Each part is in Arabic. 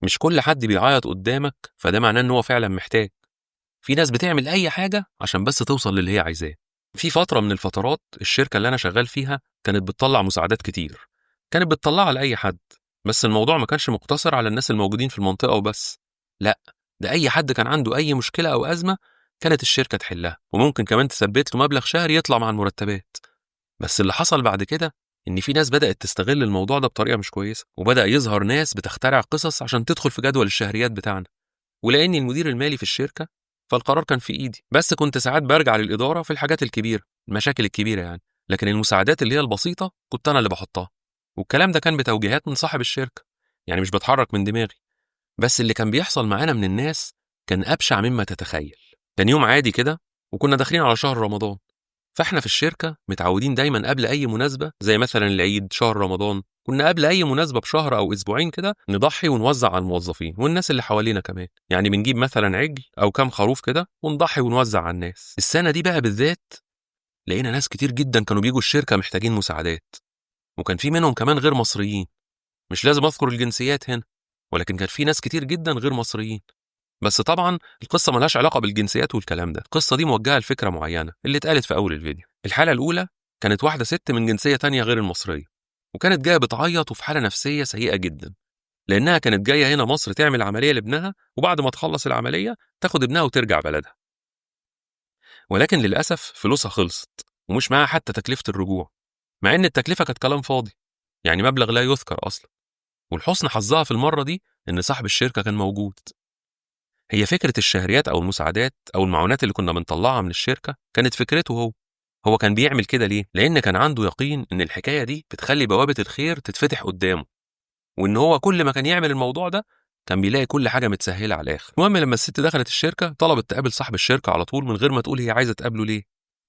مش كل حد بيعيط قدامك فده معناه ان هو فعلا محتاج. في ناس بتعمل اي حاجه عشان بس توصل للي هي عايزاه. في فتره من الفترات الشركه اللي انا شغال فيها كانت بتطلع مساعدات كتير، كانت بتطلعها لاي حد. بس الموضوع ما كانش مقتصر على الناس الموجودين في المنطقه وبس، لا، ده اي حد كان عنده اي مشكله او ازمه كانت الشركه تحلها، وممكن كمان تثبت له مبلغ شهري يطلع مع المرتبات. بس اللي حصل بعد كده إن في ناس بدأت تستغل الموضوع ده بطريقة مش كويسة، وبدأ يظهر ناس بتخترع قصص عشان تدخل في جدول الشهريات بتاعنا. ولأني المدير المالي في الشركة فالقرار كان في إيدي، بس كنت ساعات برجع للإدارة في الحاجات الكبيرة، المشاكل الكبيرة يعني. لكن المساعدات اللي هي البسيطة كنت أنا اللي بحطها، والكلام ده كان بتوجيهات من صاحب الشركة، يعني مش بتحرك من دماغي. بس اللي كان بيحصل معانا من الناس كان أبشع مما تتخيل. كان يوم عادي كده وكنا داخلين على شهر رمضان، فاحنا في الشركة متعودين دايما قبل أي مناسبة زي مثلا العيد، شهر رمضان، كنا قبل أي مناسبة بشهر أو أسبوعين كده نضحي ونوزع على الموظفين والناس اللي حوالينا كمان. يعني بنجيب مثلا عجل أو كام خروف كده ونضحي ونوزع على الناس. السنة دي بقى بالذات لقينا ناس كتير جدا كانوا بيجوا الشركة محتاجين مساعدات، وكان في منهم كمان غير مصريين. مش لازم أذكر الجنسيات هنا، ولكن كان في ناس كتير جدا غير مصريين. بس طبعا القصة ملهاش علاقة بالجنسيات والكلام ده، القصة دي موجهة لفكرة معينة اللي اتقالت في أول الفيديو. الحالة الأولى كانت واحدة ست من جنسية تانية غير المصرية، وكانت جاية بتعيط وفي حالة نفسية سيئة جدا، لأنها كانت جاية هنا مصر تعمل عملية لابنها، وبعد ما تخلص العملية تاخد ابنها وترجع بلدها. ولكن للأسف فلوسها خلصت ومش معاها حتى تكلفة الرجوع، مع إن التكلفة كانت كلام فاضي، يعني مبلغ لا يذكر أصلا. والحسن حظها في المرة دي إن صاحب الشركة كان موجود. هي فكرة الشهريات أو المساعدات أو المعونات اللي كنا بنطلعها من الشركة كانت فكرته هو كان بيعمل كده ليه؟ لأن كان عنده يقين إن الحكاية دي بتخلي بوابة الخير تتفتح قدامه، وإن هو كل ما كان يعمل الموضوع ده كان بيلاقي كل حاجة متسهلة على الآخر. المهم لما الست دخلت الشركة طلبت تقابل صاحب الشركة على طول من غير ما تقول هي عايزة تقابله ليه.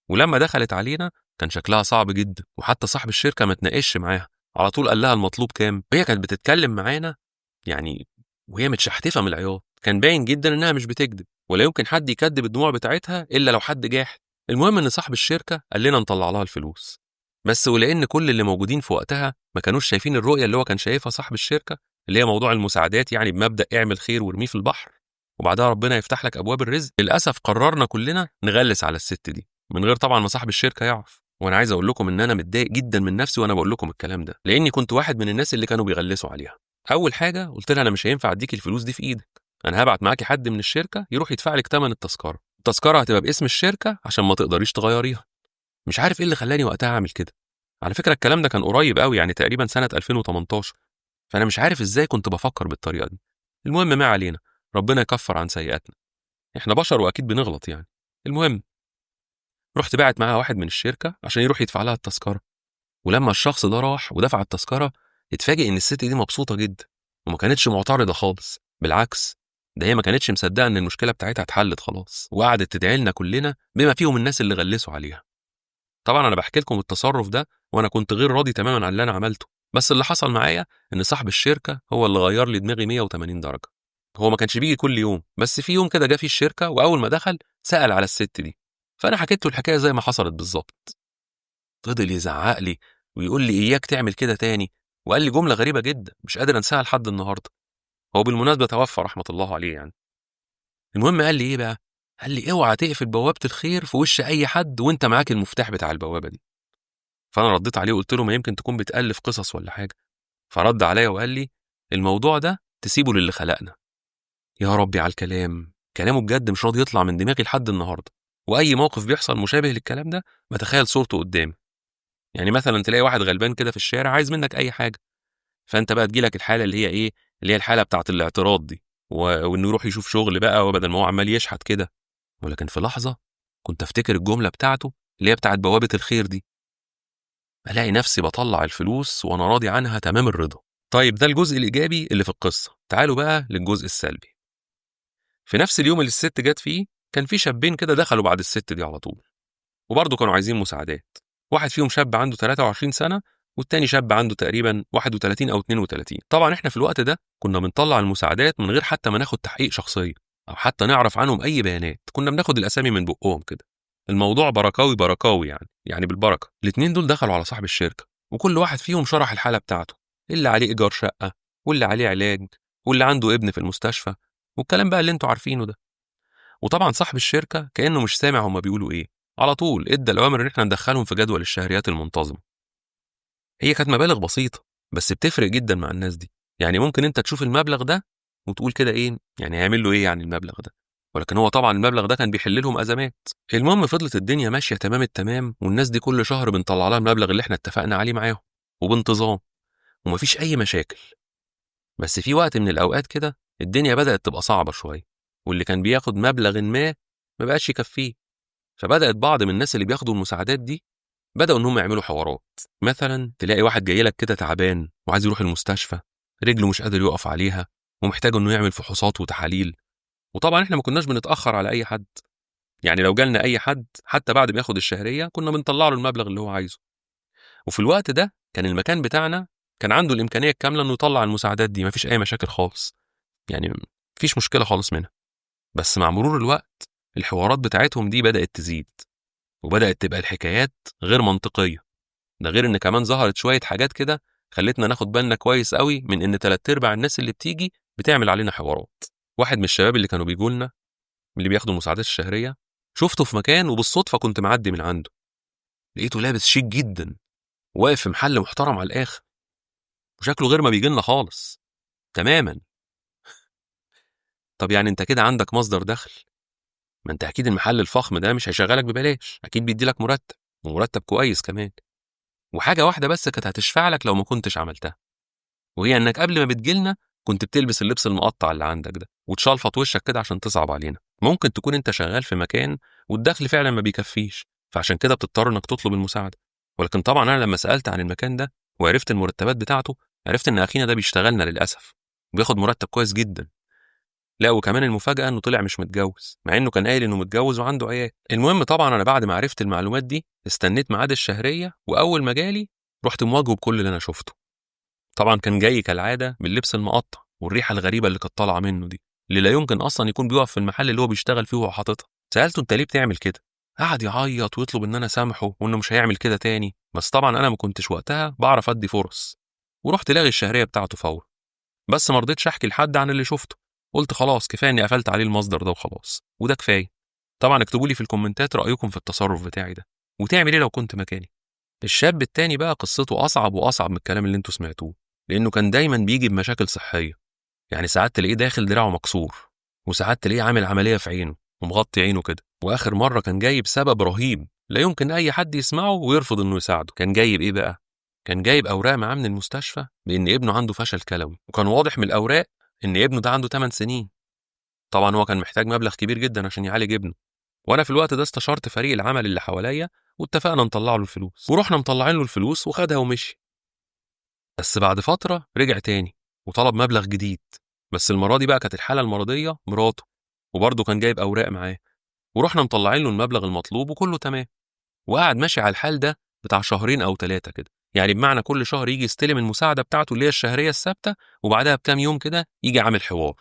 ولما دخلت علينا كان شكلها صعب جدا، وحتى صاحب الشركة ما تناقش معاها، على طول قال لها المطلوب كام. وهي كانت بتتكلم معانا يعني وهي متشحتفة من العياط، كان باين جدا إنها مش بتكذب، ولا يمكن حد يكذب الدموع بتاعتها إلا لو حد جاحد. المهم إن صاحب الشركة قال لنا نطلع لها الفلوس بس، ولأن كل اللي موجودين في وقتها ما كانوش شايفين الرؤية اللي هو كان شايفها صاحب الشركة، اللي هي موضوع المساعدات، يعني بمبدأ اعمل خير وارميه في البحر وبعدها ربنا يفتح لك أبواب الرزق، للأسف قررنا كلنا نغلس على الست دي من غير طبعا ما صاحب الشركة يعرف. وانا عايز اقول لكم ان انا متضايق جدا من نفسي وانا بقول لكم الكلام ده، لاني كنت واحد من الناس اللي كانوا بيغلسوا عليها. اول حاجه قلت لها انا مش هينفع اديك الفلوس دي في ايدك، انا هبعت معاكي حد من الشركه يروح يدفع لك ثمن التذكره، التذكره هتبقى باسم الشركه عشان ما تقدريش تغيريها. مش عارف ايه اللي خلاني وقتها اعمل كده، على فكره الكلام ده كان قريب قوي، يعني تقريبا سنه 2018، فانا مش عارف ازاي كنت بفكر بالطريقه دي. المهم ما علينا، ربنا يكفر عن سيئاتنا، احنا بشر واكيد بنغلط يعني. المهم رحت باعت معاها واحد من الشركه عشان يروح يدفع لها التذكره، ولما الشخص ده راح ودفع التذكرة اتفاجئ إن الست دي مبسوطة جدا وما كانتش معترضة خالص، بالعكس ده هي ما كانتش مصدقة إن المشكلة بتاعتها اتحلت خلاص، وقعدت تدعي لنا كلنا بما فيهم الناس اللي غلسوا عليها. طبعا أنا بحكي لكم التصرف ده وأنا كنت غير راضي تماما عن اللي أنا عملته، بس اللي حصل معايا إن صاحب الشركة هو اللي غير لي دماغي 180 درجة. هو ما كانش بيجي كل يوم، بس في يوم كده جه في الشركة وأول ما دخل سأل على الست دي، فأنا حكيت له الحكاية زي ما حصلت بالظبط. فضل يزعق لي ويقول لي إياك تعمل كده تاني، وقال لي جملة غريبة جدا مش قادر أنساها لحد النهاردة. هو بالمناسبة توفى رحمة الله عليه يعني. المهم قال لي إيه بقى؟ قال لي اوعى تقفل بوابة الخير في وش أي حد وأنت معاك المفتاح بتاع البوابة دي. فأنا رديت عليه وقلت له ما يمكن تكون بتألف قصص ولا حاجة. فرد عليا وقال لي الموضوع ده تسيبه للي خلقنا. يا ربي على الكلام، كلامه بجد مش راضي يطلع من دماغي لحد النهاردة، وأي موقف بيحصل مشابه للكلام ده بتخيل صورته قدامي. يعني مثلا تلاقي واحد غلبان كده في الشارع عايز منك أي حاجة، فانت بقى تجيلك الحاله اللي هي ايه، اللي هي الحاله بتاعه الاعتراض دي، وانه يروح يشوف شغل بقى وبدل ما هو عمال يشحت كده. ولكن في لحظه كنت افتكر الجمله بتاعته اللي هي بتاعه بوابه الخير دي، الاقي نفسي بطلع الفلوس وانا راضي عنها تمام الرضا. طيب ده الجزء الايجابي اللي في القصه، تعالوا بقى للجزء السلبي. في نفس اليوم اللي الست جت فيه كان في شابين كده دخلوا بعد الست دي على طول، وبرضه كانوا عايزين مساعدات. واحد فيهم شاب عنده 23 سنة والتاني شاب عنده تقريبا 31 أو 32. طبعا احنا في الوقت ده كنا بنطلع المساعدات من غير حتى ما ناخد تحقيق شخصية أو حتى نعرف عنهم أي بيانات، كنا بناخد الأسامي من بقهم كده. الموضوع بركاوي بركاوي يعني بالبركة. الاتنين دول دخلوا على صاحب الشركة وكل واحد فيهم شرح الحالة بتاعته، اللي عليه إيجار شقة واللي عليه علاج واللي عنده ابن في المستشفى، والكلام بقى اللي انتوا عارفينه ده. وطبعا صاحب الشركة كأنه مش سامع هما بيقولوا ايه، على طول ادى الأوامر ان احنا ندخلهم في جدول الشهريات المنتظمة. هي كانت مبالغ بسيطة بس بتفرق جدا مع الناس دي. يعني ممكن انت تشوف المبلغ ده وتقول كده ايه يعني هيعمل له ايه يعني المبلغ ده، ولكن هو طبعا المبلغ ده كان بيحل لهم ازمات. المهم فضلت الدنيا ماشيه تمام التمام، والناس دي كل شهر بنطلع لها المبلغ اللي احنا اتفقنا عليه معاهم وبانتظام، ومفيش اي مشاكل. بس في وقت من الاوقات كده الدنيا بدات تبقى صعبه شويه، واللي كان بياخد مبلغ ما بقاش يكفيه. فبدات بعض من الناس اللي بياخدوا المساعدات دي بداوا ان هم يعملوا حوارات. مثلا تلاقي واحد جاي لك كده تعبان وعايز يروح المستشفى، رجله مش قادر يقف عليها ومحتاج انه يعمل فحوصات وتحاليل. وطبعا احنا ما كناش بنتاخر على اي حد، يعني لو جالنا اي حد حتى بعد ما ياخد الشهريه كنا بنطلع له المبلغ اللي هو عايزه. وفي الوقت ده كان المكان بتاعنا كان عنده الامكانيه الكامله انه يطلع المساعدات دي، مفيش اي مشاكل خالص، يعني مفيش مشكله خالص منها. بس مع مرور الوقت الحوارات بتاعتهم دي بدات تزيد، وبدات تبقى الحكايات غير منطقيه. ده غير ان كمان ظهرت شويه حاجات كده خلتنا ناخد بالنا كويس قوي من ان 3/4 الناس اللي بتيجي بتعمل علينا حوارات. واحد من الشباب اللي كانوا بيجوا لنا من اللي بياخدوا المساعدات الشهريه شفته في مكان وبالصدفه كنت معدي من عنده، لقيته لابس شيك جدا واقف في محل محترم على الاخر، وشكله غير ما بيجي لنا خالص تماما. طب يعني انت كده عندك مصدر دخل، ما انت اكيد المحل الفخم ده مش هيشغلك ببلاش، اكيد بيدي لك مرتب ومرتب كويس كمان. وحاجه واحده بس كانت هتشفع لك لو ما كنتش عملتها، وهي انك قبل ما بتجيلنا كنت بتلبس اللبس المقطع اللي عندك ده وتشلفط وشك كده عشان تصعب علينا. ممكن تكون انت شغال في مكان والدخل فعلا ما بيكفيش، فعشان كده بتضطر انك تطلب المساعده. ولكن طبعا انا لما سالت عن المكان ده وعرفت المرتبات بتاعته، عرفت ان اخينا ده بيشتغلنا للاسف وبياخد مرتب كويس جدا. لا وكمان المفاجاه انه طلع مش متجوز، مع انه كان قايل انه متجوز وعنده عيال. المهم طبعا انا بعد ما عرفت المعلومات دي استنيت ميعاد الشهريه، واول ما جالي رحت مواجهه بكل اللي انا شفته. طبعا كان جاي كالعاده باللبس المقطع والريحه الغريبه اللي كانت طالعه منه دي، اللي لا يمكن اصلا يكون بيقف في المحل اللي هو بيشتغل فيه وهو حاططها. سالته انت ليه بتعمل كده؟ قعد يعيط ويطلب ان انا سامحه وانه مش هيعمل كده تاني. بس طبعا انا ما كنتش وقتها بعرف ادي فرص، ورحت لاغي الشهريه بتاعته فورا. بس ما رضيتش احكي لحد عن اللي شفته، قلت خلاص كفايه اني قفلت عليه المصدر ده وخلاص، وده كفايه. طبعا اكتبوا لي في الكومنتات رايكم في التصرف بتاعي ده، وتعمل ايه لو كنت مكاني. الشاب التاني بقى قصته اصعب واصعب من الكلام اللي انتوا سمعتوه، لانه كان دايما بيجي بمشاكل صحيه. يعني ساعات تلاقيه داخل دراعه مكسور، وساعات تلاقيه عامل عمليه في عينه ومغطي عينه كده. واخر مره كان جايب سبب رهيب لا يمكن اي حد يسمعه ويرفض انه يساعده. كان جايب ايه بقى؟ كان جايب اوراق معاه من المستشفى بان ابنه عنده فشل كلوي، وكان واضح من الاوراق ان ابنه ده عنده 8 سنين. طبعا هو كان محتاج مبلغ كبير جدا عشان يعالج ابنه، وانا في الوقت ده استشرت فريق العمل اللي حواليا واتفقنا نطلع له الفلوس، ورحنا مطلعين له الفلوس وخدها ومشي. بس بعد فتره رجع تاني وطلب مبلغ جديد، بس المره دي بقى كانت الحاله المرضيه مراته، وبرضه كان جايب اوراق معاه، ورحنا مطلعين له المبلغ المطلوب وكله تمام. وقعد ماشي على الحال ده بتاع شهرين او 3 كده، يعني بمعنى كل شهر يجي يستلم المساعده بتاعته اللي هي الشهريه الثابته، وبعدها بكام يوم كده يجي عامل حوار: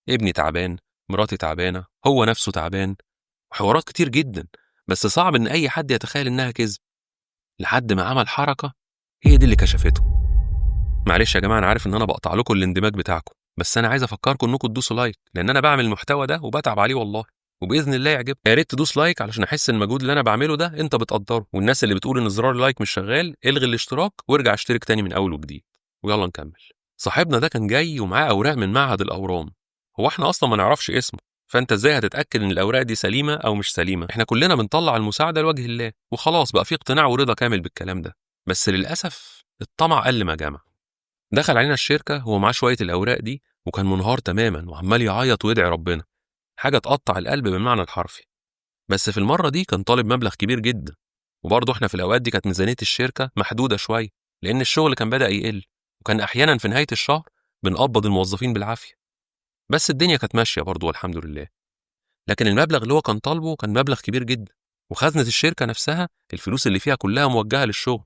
ابني تعبان، مراتي تعبانه، هو نفسه تعبان، وحوارات كتير جدا. بس صعب ان اي حد يتخيل انها كذب، لحد ما عمل حركه هي دي اللي كشفته. معلش يا جماعه انا عارف ان انا بقطع لكم الاندماج بتاعكم، بس انا عايز افكركم انكم تدوسوا لايك، لان انا بعمل المحتوى ده وبتعب عليه والله، وباذن الله يعجبك. يا ريت تدوس لايك علشان احس ان المجهود اللي انا بعمله ده انت بتقدره. والناس اللي بتقول ان زرار اللايك مش شغال، الغي الاشتراك وارجع اشترك تاني من اول وجديد. ويلا نكمل. صاحبنا ده كان جاي ومعاه اوراق من معهد الاورام. هو احنا اصلا ما نعرفش اسمه، فانت ازاي هتتاكد ان الاوراق دي سليمه او مش سليمه؟ احنا كلنا بنطلع المساعده لوجه الله وخلاص، بقى في اقتناع ورضا كامل بالكلام ده. بس للاسف الطمع قل ما جمع. دخل علينا الشركة هو معاه شوية الأوراق دي وكان منهار تماما وعمال يعيط ويدعي ربنا، حاجة تقطع القلب بالمعنى الحرفي. بس في المرة دي كان طالب مبلغ كبير جدا، وبرضه احنا في الأوقات دي كانت ميزانية الشركة محدودة شوية، لأن الشغل كان بدأ يقل، وكان أحيانا في نهاية الشهر بنقبض الموظفين بالعافية. بس الدنيا كانت ماشية برضه والحمد لله. لكن المبلغ اللي هو كان طالبه كان مبلغ كبير جدا، وخزنة الشركة نفسها الفلوس اللي فيها كلها موجهة للشغل،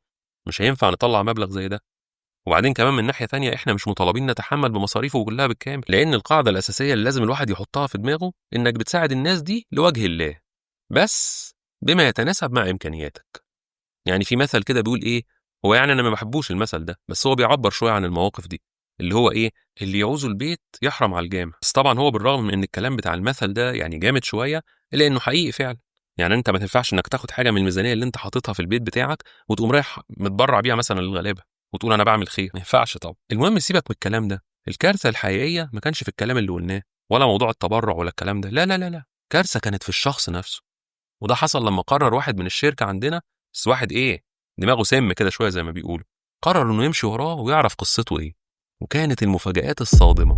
مش هينفع نطلع مبلغ زي ده. وبعدين كمان من ناحية تانية احنا مش مطالبين نتحمل بمصاريفه كلها بالكامل، لأن القاعدة الأساسية اللي لازم الواحد يحطها في دماغه إنك بتساعد الناس دي لوجه الله، بس بما يتناسب مع إمكانياتك. يعني في مثل كده بيقول إيه، هو يعني أنا ما بحبوش المثل ده، بس هو بيعبر شوية عن المواقف دي. اللي هو ايه، اللي يعوز البيت يحرم على الجامع. بس طبعا هو بالرغم من ان الكلام بتاع المثل ده يعني جامد شويه، الا انه حقيقي فعلا. يعني انت ما تنفعش انك تاخد حاجه من الميزانيه اللي انت حاططها في البيت بتاعك وتقوم رايح متبرع بيها مثلا للغلابه وتقول انا بعمل خير، ما ينفعش طبعا. المهم سيبك من الكلام ده، الكارثه الحقيقيه ما كانش في الكلام اللي قلناه ولا موضوع التبرع ولا الكلام ده، لا لا لا لا، كارثه كانت في الشخص نفسه. وده حصل لما قرر واحد من الشركه عندنا، بس واحد ايه، دماغه سم كده شويه زي ما بيقولوا، قرر انه يمشي وراه ويعرف قصته ايه. وكانت المفاجآت الصادمه.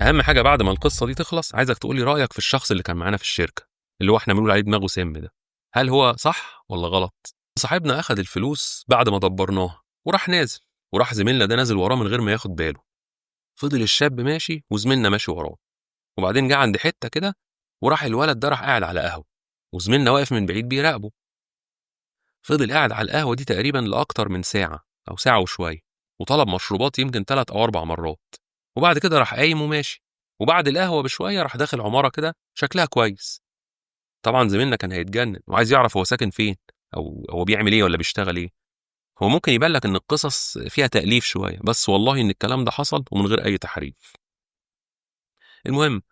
اهم حاجه بعد ما القصه دي تخلص، عايزك تقولي رايك في الشخص اللي كان معانا في الشركه، اللي هو احنا بنقول عليه دماغه سم ده. هل هو صح ولا غلط؟ صاحبنا اخذ الفلوس بعد ما دبرناها وراح نازل، وراح زميلنا ده نازل وراه من غير ما ياخد باله. فضل الشاب ماشي وزميلنا ماشي وراه، وبعدين جه عند حته كده وراح الولد ده راح قاعد على قهوه، وزميلنا واقف من بعيد بيراقبه. فضل قاعد على القهوه دي تقريبا لاكتر من ساعه او ساعه وشويه، وطلب مشروبات يمكن 3 أو 4 مرات. وبعد كده راح قايم وماشي، وبعد القهوه بشويه راح داخل عماره كده شكلها كويس. طبعا زميلنا كان هيتجنن وعايز يعرف هو ساكن فين، او هو بيعمل ايه ولا بيشتغل ايه. هو ممكن يبان لك ان القصص فيها تأليف شويه، بس والله ان الكلام ده حصل ومن غير اي تحريف. المهم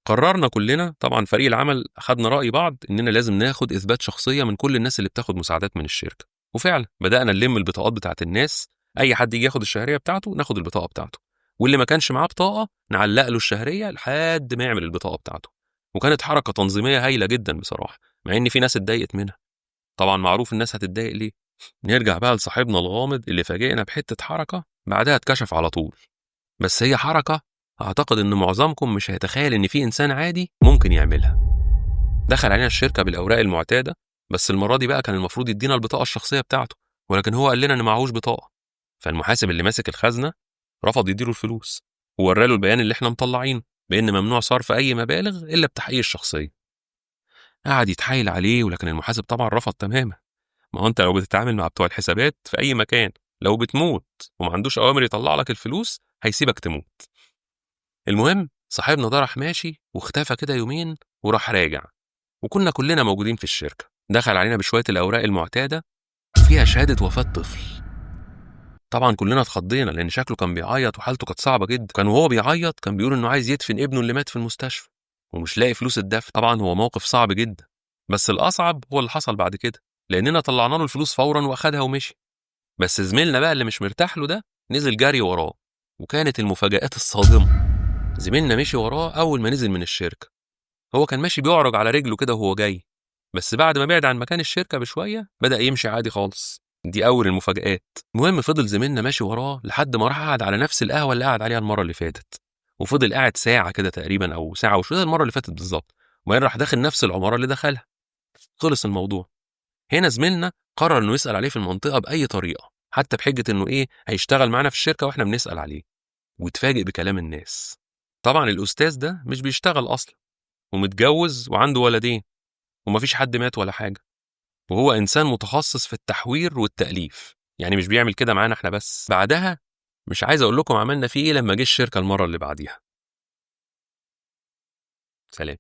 قررنا كلنا، طبعا فريق العمل اخذنا رأي بعض اننا لازم ناخد اثبات شخصيه من كل الناس اللي بتاخد مساعدات من الشركه. وفعلا بدأنا نلم البطاقات بتاعت الناس، اي حد يجي ياخد الشهريه بتاعته ناخد البطاقه بتاعته، واللي ما كانش معاه بطاقه نعلق له الشهريه لحد ما يعمل البطاقه بتاعته. وكانت حركه تنظيميه هايله جدا بصراحه، مع ان في ناس اتضايقت منها. طبعا معروف الناس هتتضايق ليه. نرجع بقى لصاحبنا الغامض اللي فاجئنا بحته حركه بعدها اتكشف على طول. بس هي حركه اعتقد ان معظمكم مش هيتخيل ان في انسان عادي ممكن يعملها. دخل علينا الشركه بالاوراق المعتاده، بس المره دي بقى كان المفروض يدينا البطاقه الشخصيه بتاعته، ولكن هو قال لنا ان معهوش بطاقه. فالمحاسب اللي ماسك الخزنه رفض يديله الفلوس، ووراله البيان اللي احنا مطلعينه بان ممنوع صرف اي مبالغ الا بتحقيق الشخصيه. قعد يتحايل عليه، ولكن المحاسب طبعا رفض تماما. ما هو انت لو بتتعامل مع بتوع الحسابات في اي مكان، لو بتموت وما عندوش اوامر يطلع لك الفلوس هيسيبك تموت. المهم صاحبنا ده راح ماشي واختفى كده يومين وراح راجع، وكنا كلنا موجودين في الشركه. دخل علينا بشويه الاوراق المعتاده فيها شهاده وفاه طفل. طبعا كلنا اتخضينا لان شكله كان بيعيط وحالته كانت صعبه جدا، كان وهو بيعيط كان بيقول انه عايز يدفن ابنه اللي مات في المستشفى ومش لاقي فلوس الدفن. طبعا هو موقف صعب جدا، بس الاصعب هو اللي حصل بعد كده، لاننا طلعنا له الفلوس فورا واخدها ومشي. بس زميلنا بقى اللي مش مرتاح له ده نزل جري وراه، وكانت المفاجآت الصادمه. زميلنا مشي وراه اول ما نزل من الشركه. هو كان ماشي بيعرج على رجله كده وهو جاي، بس بعد ما بعد عن مكان الشركه بشويه بدأ يمشي عادي خالص. دي اول المفاجآت. المهم فضل زميلنا ماشي وراه لحد ما راح قعد على نفس القهوه اللي قعد عليها المره اللي فاتت، وفضل قاعد ساعه كده تقريبا او ساعه وشويه المره اللي فاتت بالظبط، وبعدين راح داخل نفس العماره اللي دخلها. خلص الموضوع. هنا زميلنا قرر انه يسأل عليه في المنطقه باي طريقه، حتى بحجه انه ايه هيشتغل معانا في الشركه واحنا بنسأل عليه. واتفاجئ بكلام الناس. طبعا الاستاذ ده مش بيشتغل اصلا، ومتجوز وعنده ولدين، ومفيش حد مات ولا حاجه، وهو انسان متخصص في التحوير والتأليف، يعني مش بيعمل كده معانا احنا بس. بعدها مش عايز اقول لكم عملنا فيه ايه لما جه الشركه المره اللي بعديها. سلام.